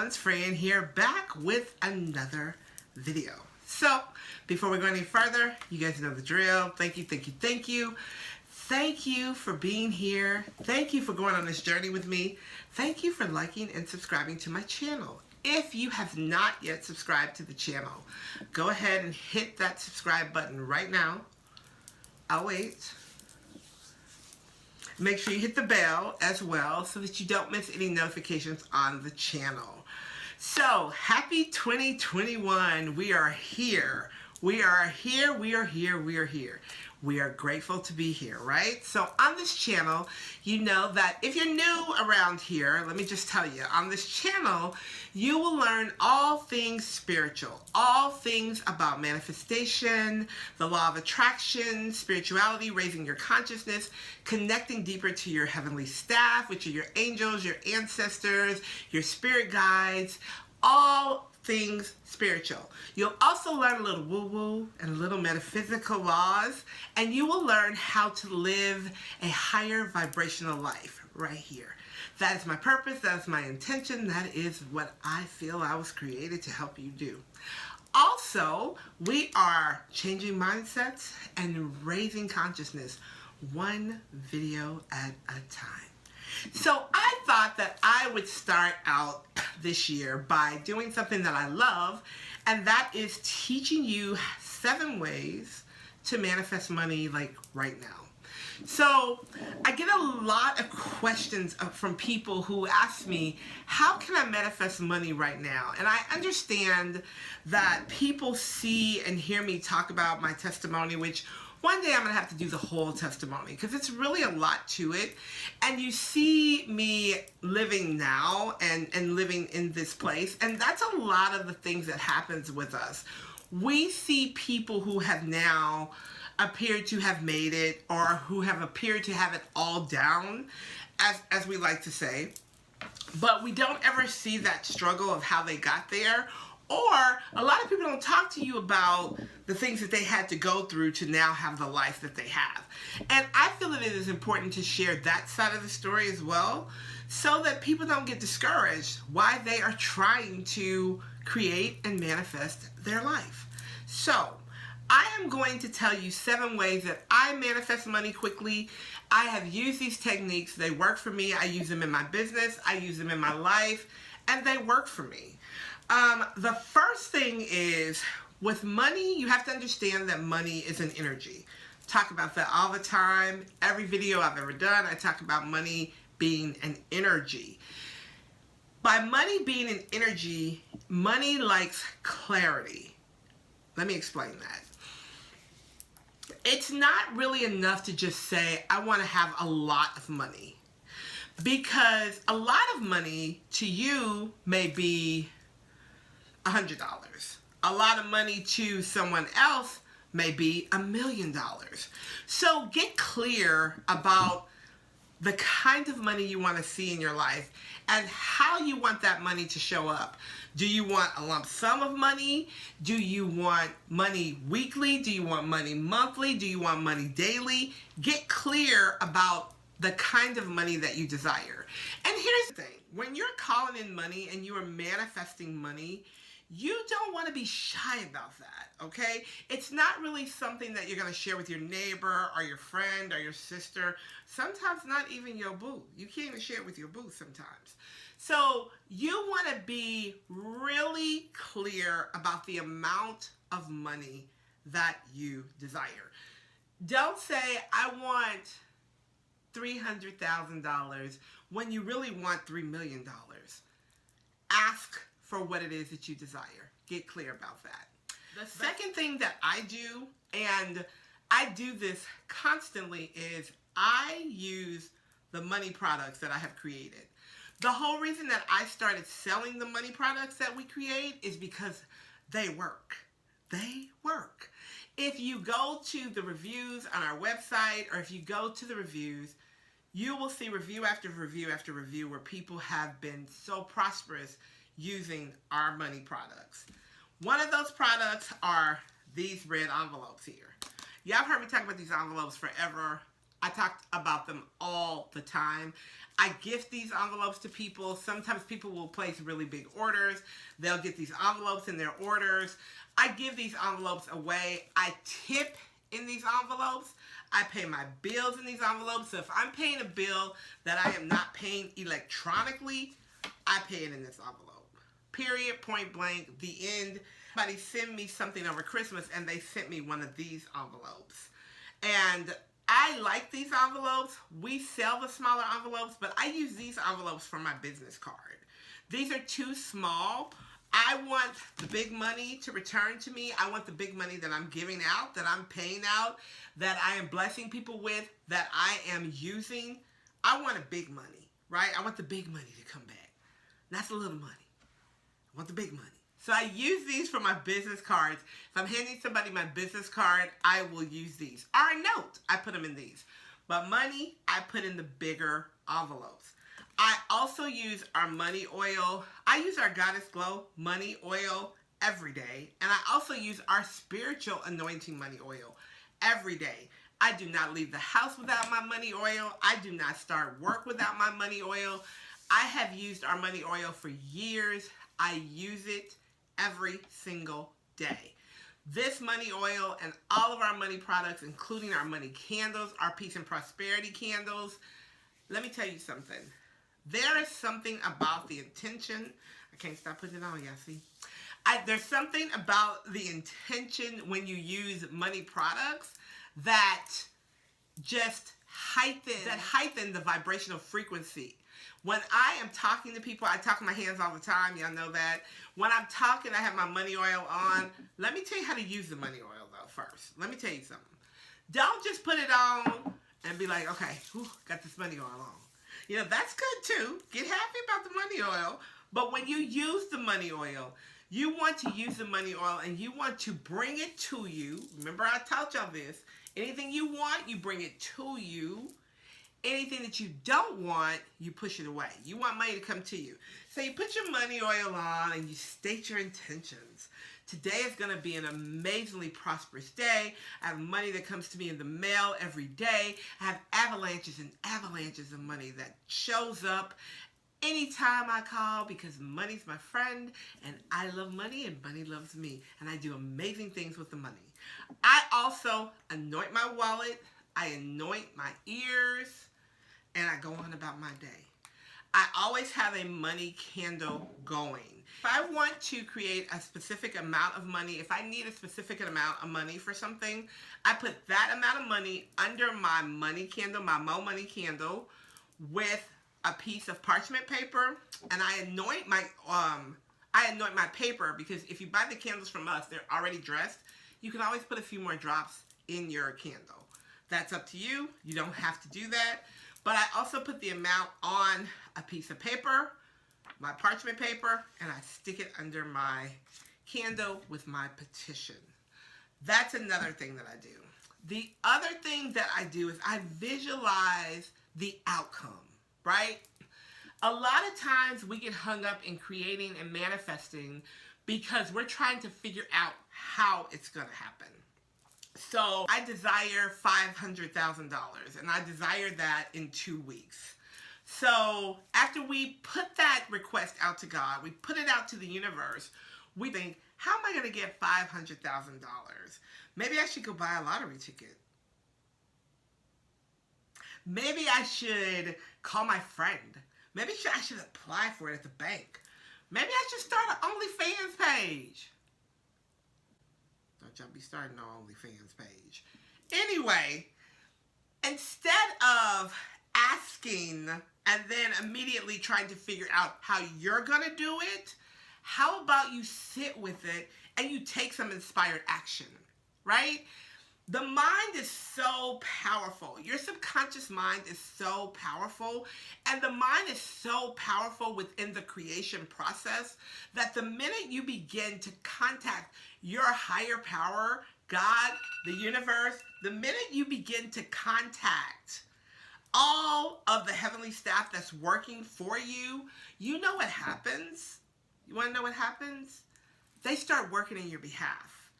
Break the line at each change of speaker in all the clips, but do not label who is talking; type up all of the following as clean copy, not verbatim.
everyone's Fran here, back with another video. So, before we go any further, you guys know the drill. Thank you, thank you, thank you. Thank you for being here. Thank you for going on this journey with me. Thank you for liking and subscribing to my channel. If you have not yet subscribed to the channel, go ahead and hit that subscribe button right now. I'll wait. Make sure you hit the bell as well so that you don't miss any notifications on the channel. So, happy 2021. We are here. We are here. We are here. We are here. We are grateful to be here, right? So on this channel, you know that if you're new around here, let me just tell you, on this channel, you will learn all things spiritual, all things about manifestation, the law of attraction, spirituality, raising your consciousness, connecting deeper to your heavenly staff, which are your angels, your ancestors, your spirit guides, all things spiritual. You'll also learn a little woo-woo and a little metaphysical laws, and you will learn how to live a higher vibrational life right here. That is my purpose, that is my intention, that is what I feel I was created to help you do. Also, we are changing mindsets and raising consciousness one video at a time. So I thought that I would start out this year by doing something that I love, and that is teaching you 7 ways to manifest money like right now. So I get a lot of questions from people who ask me, how can I manifest money right now? And I understand that people see and hear me talk about my testimony, which one day I'm going to have to do the whole testimony because it's really a lot to it. And you see me living now and living in this place. And that's a lot of the things that happens with us. We see people who have now appeared to have made it or who have appeared to have it all down, as we like to say. But we don't ever see that struggle of how they got there. Or a lot of people don't talk to you about the things that they had to go through to now have the life that they have. And I feel that it is important to share that side of the story as well, so that people don't get discouraged while they are trying to create and manifest their life. So, I am going to tell you 7 ways that I manifest money quickly. I have used these techniques. They work for me. I use them in my business. I use them in my life, and they work for me. The first thing is, with money, you have to understand that money is an energy. Talk about that all the time. Every video I've ever done, I talk about money being an energy. By money being an energy, money likes clarity. Let me explain that. It's not really enough to just say, I want to have a lot of money. Because a lot of money to you may be $100. A lot of money to someone else may be $1 million. So get clear about the kind of money you want to see in your life and how you want that money to show up. Do you want a lump sum of money? Do you want money weekly? Do you want money monthly? Do you want money daily? Get clear about the kind of money that you desire. And here's the thing. When you're calling in money and you are manifesting money, you don't want to be shy about that, okay? It's not really something that you're going to share with your neighbor or your friend or your sister. Sometimes not even your boo. You can't even share it with your boo sometimes. So you want to be really clear about the amount of money that you desire. Don't say, I want $300,000 when you really want $3 million. Ask for what it is that you desire. Get clear about that. The second thing that I do, and I do this constantly, is I use the money products that I have created. The whole reason that I started selling the money products that we create is because they work. They work. If you go to the reviews on our website, or if you go to the reviews, you will see review after review after review where people have been so prosperous using our money products. One of those products are these red envelopes here. Y'all have heard me talk about these envelopes forever. I talk about them all the time. I gift these envelopes to people. Sometimes people will place really big orders. They'll get these envelopes in their orders. I give these envelopes away. I tip in these envelopes. I pay my bills in these envelopes. So if I'm paying a bill that I am not paying electronically, I pay it in this envelope. Period, point blank, the end. Somebody sent me something over Christmas and they sent me one of these envelopes. And I like these envelopes. We sell the smaller envelopes, but I use these envelopes for my business card. These are too small. I want the big money to return to me. I want the big money that I'm giving out, that I'm paying out, that I am blessing people with, that I am using. I want a big money, right? I want the big money to come back. That's a little money. I want the big money. So I use these for my business cards. If I'm handing somebody my business card, I will use these. Or a note, I put them in these. But money, I put in the bigger envelopes. I also use our money oil. I use our Goddess Glow money oil every day. And I also use our spiritual anointing money oil every day. I do not leave the house without my money oil. I do not start work without my money oil. I have used our money oil for years. I use it every single day. This money oil and all of our money products, including our money candles, our peace and prosperity candles. Let me tell you something. There is something about the intention. I can't stop putting it on, y'all see. There's something about the intention when you use money products that just heighten the vibrational frequency. When I am talking to people, I talk with my hands all the time. Y'all know that. When I'm talking, I have my money oil on. Let me tell you how to use the money oil, though, first. Let me tell you something. Don't just put it on and be like, okay, whew, got this money oil on. You know, that's good, too. Get happy about the money oil. But when you use the money oil, you want to use the money oil and you want to bring it to you. Remember, I taught y'all this. Anything you want, you bring it to you. Anything that you don't want, you push it away. You want money to come to you. So you put your money oil on and you state your intentions. Today is going to be an amazingly prosperous day. I have money that comes to me in the mail every day. I have avalanches and avalanches of money that shows up anytime I call because money's my friend and I love money and money loves me. And I do amazing things with the money. I also anoint my wallet. I anoint my ears. And I go on about my day. I always have a money candle going. If I want to create a specific amount of money, if I need a specific amount of money for something, I put that amount of money under my money candle, my Mo Money candle, with a piece of parchment paper, and I anoint my paper because if you buy the candles from us, they're already dressed. You can always put a few more drops in your candle. That's up to you. You don't have to do that. But I also put the amount on a piece of paper, my parchment paper, and I stick it under my candle with my petition. That's another thing that I do. The other thing that I do is I visualize the outcome, right? A lot of times we get hung up in creating and manifesting because we're trying to figure out how it's going to happen. So I desire $500,000 and I desire that in 2 weeks. So after we put that request out to God, we put it out to the universe, we think, how am I going to get $500,000? Maybe I should go buy a lottery ticket. Maybe I should call my friend. Maybe I should apply for it at the bank. Maybe I should start an OnlyFans page. Don't y'all be starting an OnlyFans page. Anyway, instead of asking and then immediately trying to figure out how you're going to do it, how about you sit with it and you take some inspired action, right? The mind is so powerful. Your subconscious mind is so powerful. And the mind is so powerful within the creation process that the minute you begin to contact your higher power, God, the universe, the minute you begin to contact all of the heavenly staff that's working for you, you know what happens? You want to know what happens? They start working in your behalf.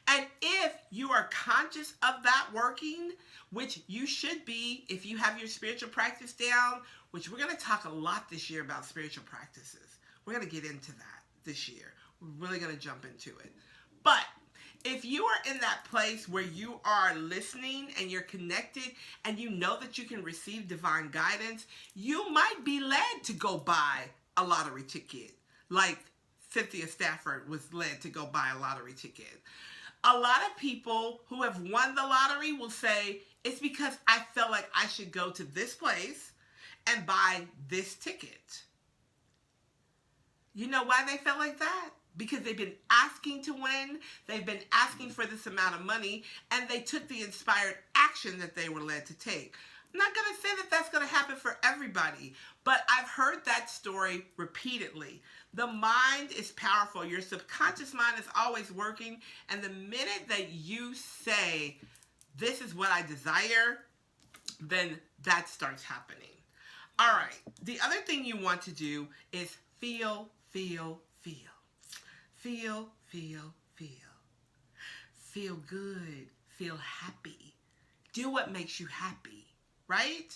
And if you are conscious of that working, which you should be if you have your spiritual practice down, which we're going to talk a lot this year about spiritual practices. We're going to get into that this year. We're really going to jump into it. But if you are in that place where you are listening and you're connected and you know that you can receive divine guidance, you might be led to go buy a lottery ticket, like Cynthia Stafford was led to go buy a lottery ticket. A lot of people who have won the lottery will say, it's because I felt like I should go to this place and buy this ticket. You know why they felt like that? Because they've been asking to win, they've been asking for this amount of money, and they took the inspired action that they were led to take. I'm not going to say that that's going to happen for everybody, but I've heard that story repeatedly. The mind is powerful. Your subconscious mind is always working, and the minute that you say, this is what I desire, then that starts happening. All right, the other thing you want to do is feel, feel, feel. Feel, feel, feel. Feel good. Feel happy. Do what makes you happy, right?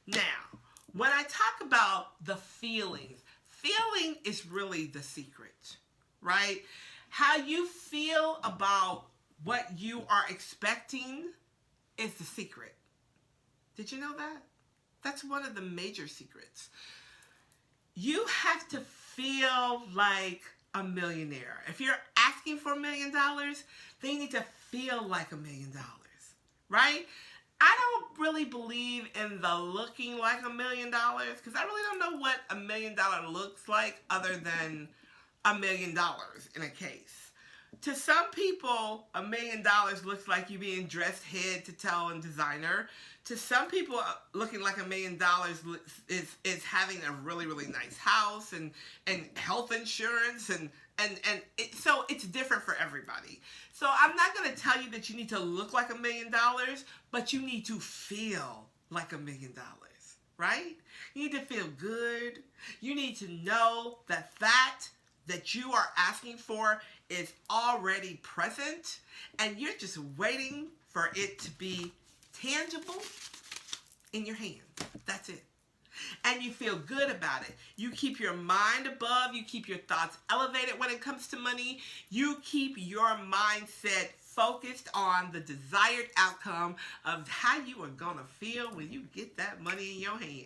Now, when I talk about the feelings, feeling is really the secret, right? How you feel about what you are expecting is the secret. Did you know that? That's one of the major secrets. You have to feel like a millionaire. If you're asking for $1 million, then you need to feel like $1 million, right? I don't really believe in the looking like $1 million because I really don't know what $1 million looks like other than $1 million in a case. To some people, $1 million looks like you being dressed head to toe in designer. To some people, looking like $1 million is having a really, really nice house and health insurance so it's different for everybody. So I'm not going to tell you that you need to look like $1 million, but you need to feel like $1 million, right? You need to feel good. You need to know that you are asking for is already present, and you're just waiting for it to be tangible in your hand. That's it. And you feel good about it. You keep your mind above. You keep your thoughts elevated when it comes to money. You keep your mindset focused on the desired outcome of how you are going to feel when you get that money in your hands.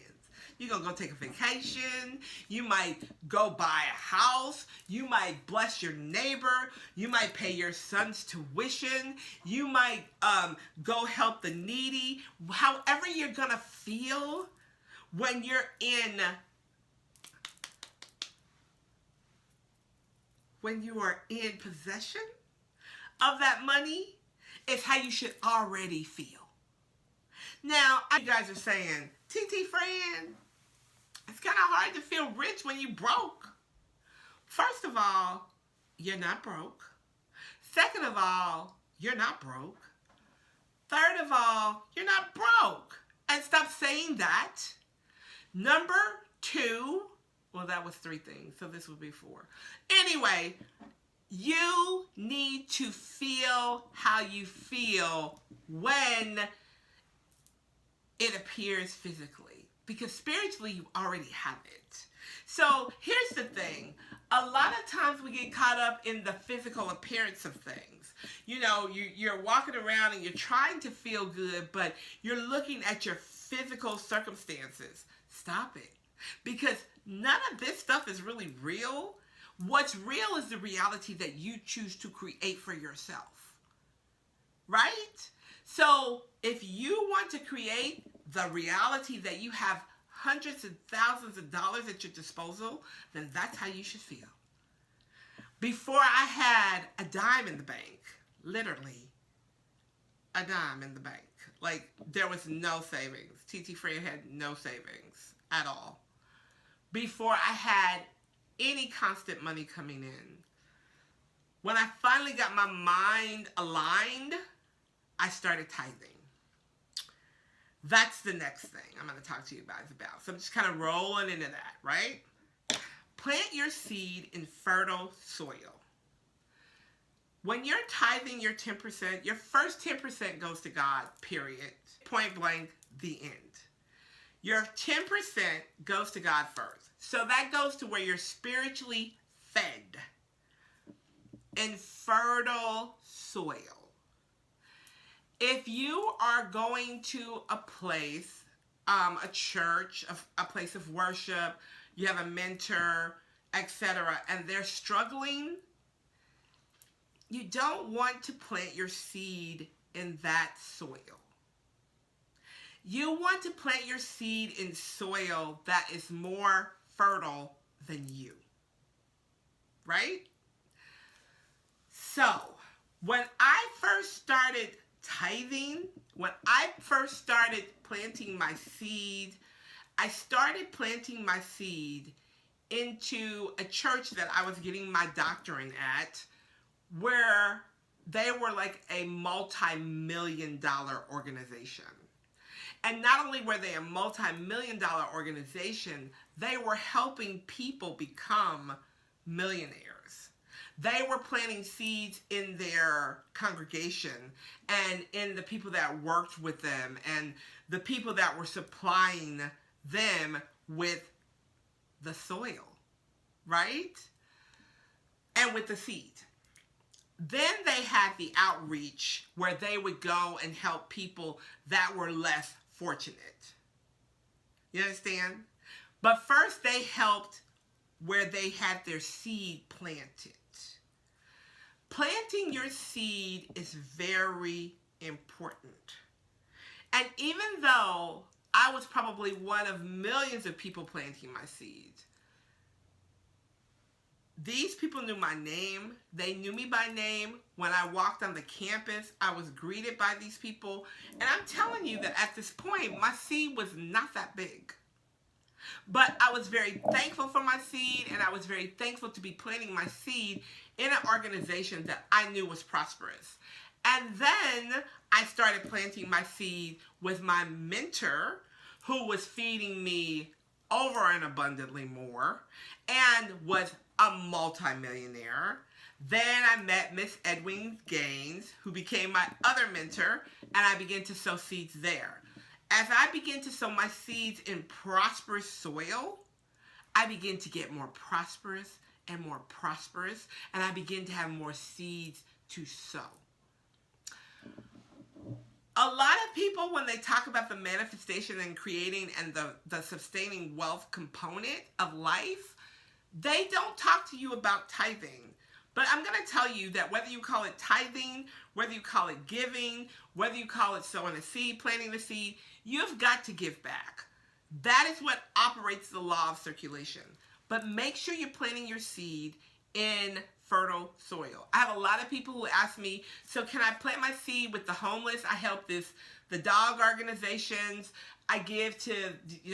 You're going to go take a vacation. You might go buy a house. You might bless your neighbor. You might pay your son's tuition. You might go help the needy. However you're going to feel when you're when you are in possession of that money is how you should already feel. Now, you guys are saying, TT Fran, it's kind of hard to feel rich when you broke. First of all, you're not broke. Second of all, you're not broke. Third of all, you're not broke. And stop saying that. Number two, well, that was 3 things, so this would be 4. Anyway, you need to feel how you feel when it appears physically, because spiritually you already have it. So here's the thing. A lot of times we get caught up in the physical appearance of things. You know, you're walking around and you're trying to feel good, but you're looking at your physical circumstances. Stop it. Because none of this stuff is really real. What's real is the reality that you choose to create for yourself. Right? So if you want to create the reality that you have hundreds and thousands of dollars at your disposal, then that's how you should feel. Before I had a dime in the bank, literally a dime in the bank. Like, there was no savings. TT Fran had no savings at all. Before I had any constant money coming in. When I finally got my mind aligned, I started tithing. That's the next thing I'm going to talk to you guys about. So I'm just kind of rolling into that, right? Plant your seed in fertile soil. When you're tithing your 10%, your first 10% goes to God, period. Point blank, the end. Your 10% goes to God first. So that goes to where you're spiritually fed in fertile soil. If you are going to a place, a church, a place of worship, you have a mentor, etc., and they're struggling, you don't want to plant your seed in that soil. You want to plant your seed in soil that is more fertile than you. Right? So, when I first started tithing, when I first started planting my seed, I started planting my seed into a church that I was getting my doctorate at, where they were like a multi-million-dollar organization. And not only were they a multi-million-dollar organization, they were helping people become millionaires. They were planting seeds in their congregation and in the people that worked with them and the people that were supplying them with the soil, right? And with the seed. Then they had the outreach where they would go and help people that were less fortunate. You understand? But first they helped where they had their seed planted. Planting your seed is very important. And even though I was probably one of millions of people planting my seed, these people knew my name. They knew me by name. When I walked on the campus, I was greeted by these people. And I'm telling you that at this point, my seed was not that big. But I was very thankful for my seed, and I was very thankful to be planting my seed in an organization that I knew was prosperous. And then I started planting my seed with my mentor, who was feeding me over and abundantly more, and was a multimillionaire. Then I met Miss Edwin Gaines, who became my other mentor, and I began to sow seeds there. As I began to sow my seeds in prosperous soil, I began to get more prosperous, and I began to have more seeds to sow. A lot of people, when they talk about the manifestation and creating and the sustaining wealth component of life, they don't talk to you about tithing. But I'm going to tell you that whether you call it tithing, whether you call it giving, whether you call it sowing a seed, planting the seed, you've got to give back. That is what operates the law of circulation. But make sure you're planting your seed in fertile soil. I have a lot of people who ask me, so can I plant my seed with the homeless? I help the dog organizations. I give to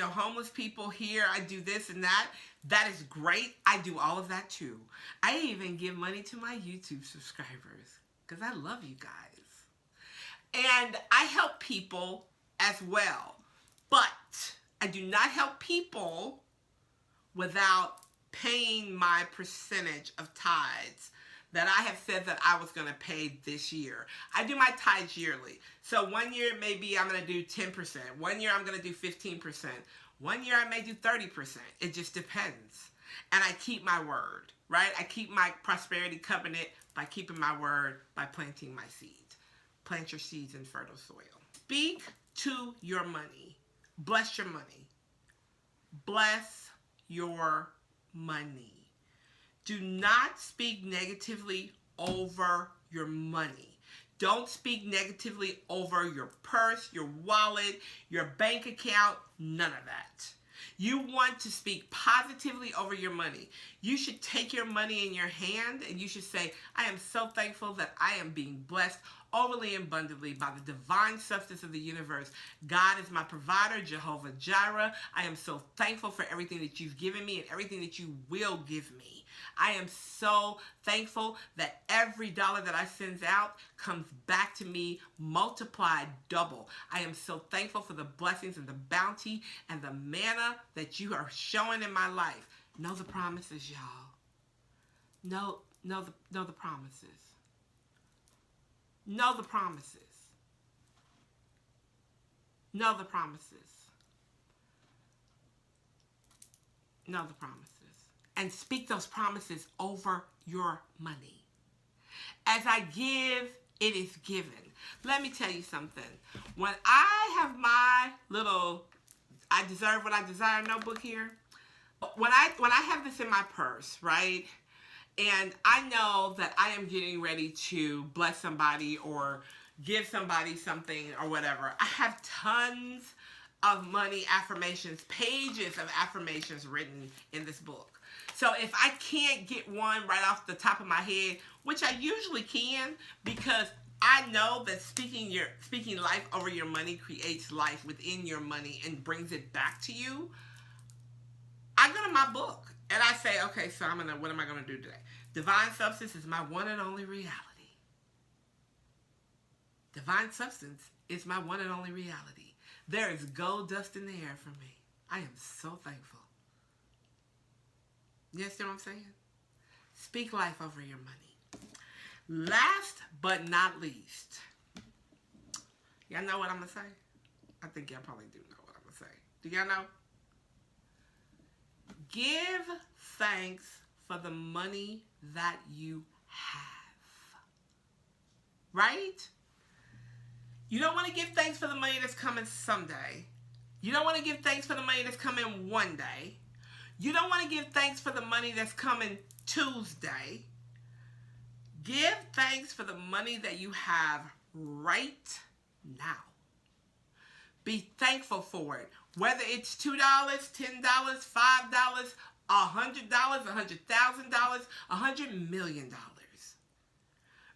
homeless people here. I do this and that. That is great. I do all of that too. I even give money to my YouTube subscribers because I love you guys. And I help people as well. But I do not help people without paying my percentage of tithes that I have said that I was going to pay this year. I do my tithes yearly. So one year maybe I'm going to do 10%. One year I'm going to do 15%. One year I may do 30%. It just depends. And I keep my word, right? I keep my prosperity covenant by keeping my word, by planting my seed. Plant your seeds in fertile soil. Speak to your money. Bless your money. Bless your money. Do not speak negatively over your money. Don't speak negatively over your purse, your wallet, your bank account, none of that. You want to speak positively over your money. You should take your money in your hand and you should say, I am so thankful that I am being blessed overly and abundantly by the divine substance of the universe. God is my provider, Jehovah Jireh. I am so thankful for everything that you've given me and everything that you will give me. I am so thankful that every dollar that I send out comes back to me multiplied double. I am so thankful for the blessings and the bounty and the manna that you are showing in my life. Know the promises, y'all. Know the promises. Know the promises. Know the promises. Know the promises. And speak those promises over your money. As I give, it is given. Let me tell you something. When I have my little I deserve what I desire notebook here, when I have this in my purse, right? And I know that I am getting ready to bless somebody or give somebody something or whatever. I have tons of money affirmations, pages of affirmations written in this book. So if I can't get one right off the top of my head, which I usually can, because I know that speaking life over your money creates life within your money and brings it back to you. I go to my book and I say, okay, so what am I gonna do today? Divine substance is my one and only reality. Divine substance is my one and only reality. There is gold dust in the air for me. I am so thankful. You understand what I'm saying? Speak life over your money. Last but not least, y'all know what I'm going to say? I think y'all probably do know what I'm going to say. Do y'all know? Give thanks for the money that you have. Right? You don't want to give thanks for the money that's coming someday. You don't want to give thanks for the money that's coming one day. You don't want to give thanks for the money that's coming Tuesday. Give thanks for the money that you have right now. Be thankful for it. Whether it's $2, $10, $5, $100, $100,000, $100 million.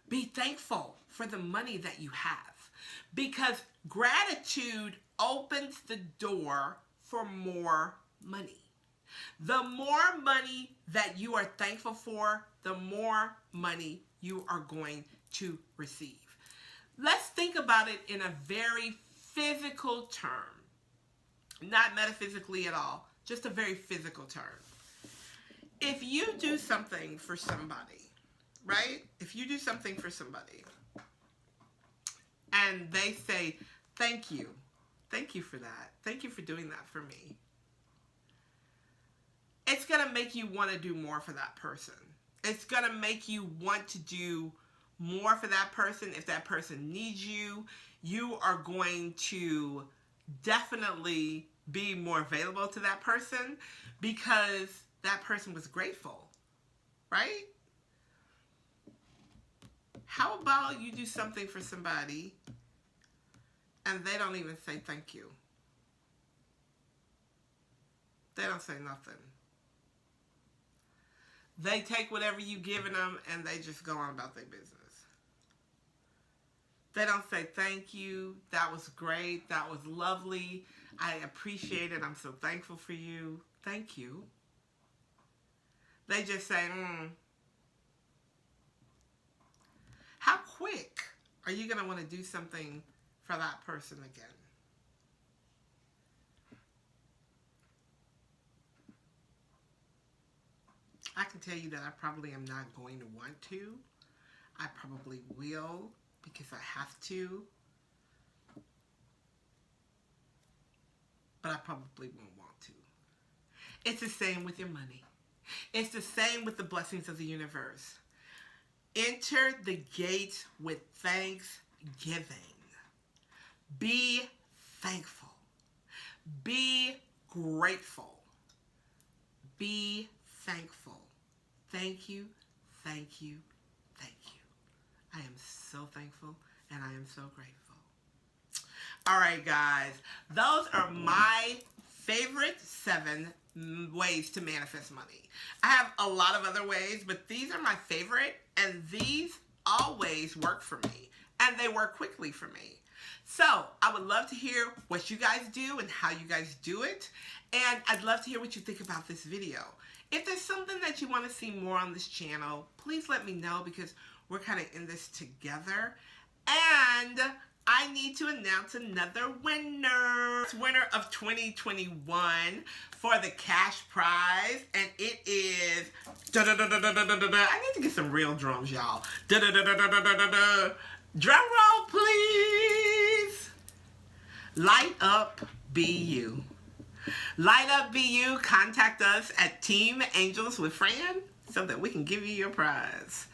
Be thankful for the money that you have. Because gratitude opens the door for more money. The more money that you are thankful for, the more money you are going to receive. Let's think about it in a very physical term. Not metaphysically at all, just a very physical term. If you do something for somebody, right? If you do something for somebody, and they say, thank you for that. Thank you for doing that for me. It's going to make you want to do more for that person. It's going to make you want to do more for that person. If that person needs you, you are going to definitely be more available to that person because that person was grateful, right? How about you do something for somebody and they don't even say thank you? They don't say nothing. They take whatever you've given them and they just go on about their business. They don't say thank you. That was great. That was lovely. I appreciate it. I'm so thankful for you. Thank you. They just say, How quick are you going to want to do something for that person again? I can tell you that I probably am not going to want to. I probably will because I have to. But I probably won't want to. It's the same with your money. It's the same with the blessings of the universe. Enter the gates with thanksgiving. Be thankful. Be grateful. Be thankful. Thank you, thank you, thank you. I am so thankful and I am so grateful. All right, guys. Those are my favorite 7 ways to manifest money. I have a lot of other ways, but these are my favorite, and these always work for me, and they work quickly for me. So I would love to hear what you guys do and how you guys do it, and I'd love to hear what you think about this video. If there's something that you want to see more on this channel, please let me know because we're kind of in this together. And I need to announce another winner. Winner of 2021 for the cash prize. And it is... I need to get some real drums, y'all. Drum roll, please. Light Up BU. Light Up BU, contact us at Team Angels with Fran so that we can give you your prize.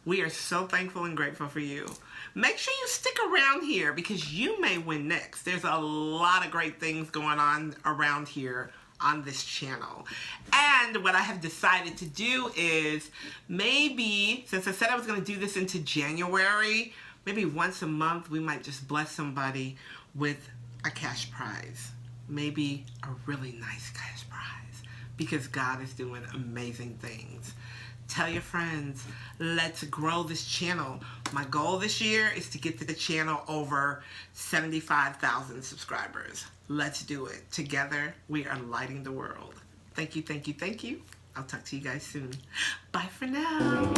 We are so thankful and grateful for you. Make sure you stick around here because you may win next. There's a lot of great things going on around here on this channel. And what I have decided to do is maybe, since I said I was going to do this into January, maybe once a month we might just bless somebody with a cash prize. Maybe a really nice cash prize because God is doing amazing things. Tell your friends, let's grow this channel. My goal this year is to get the channel over 75,000 subscribers. Let's do it. Together, we are lighting the world. Thank you, thank you, thank you. I'll talk to you guys soon. Bye for now.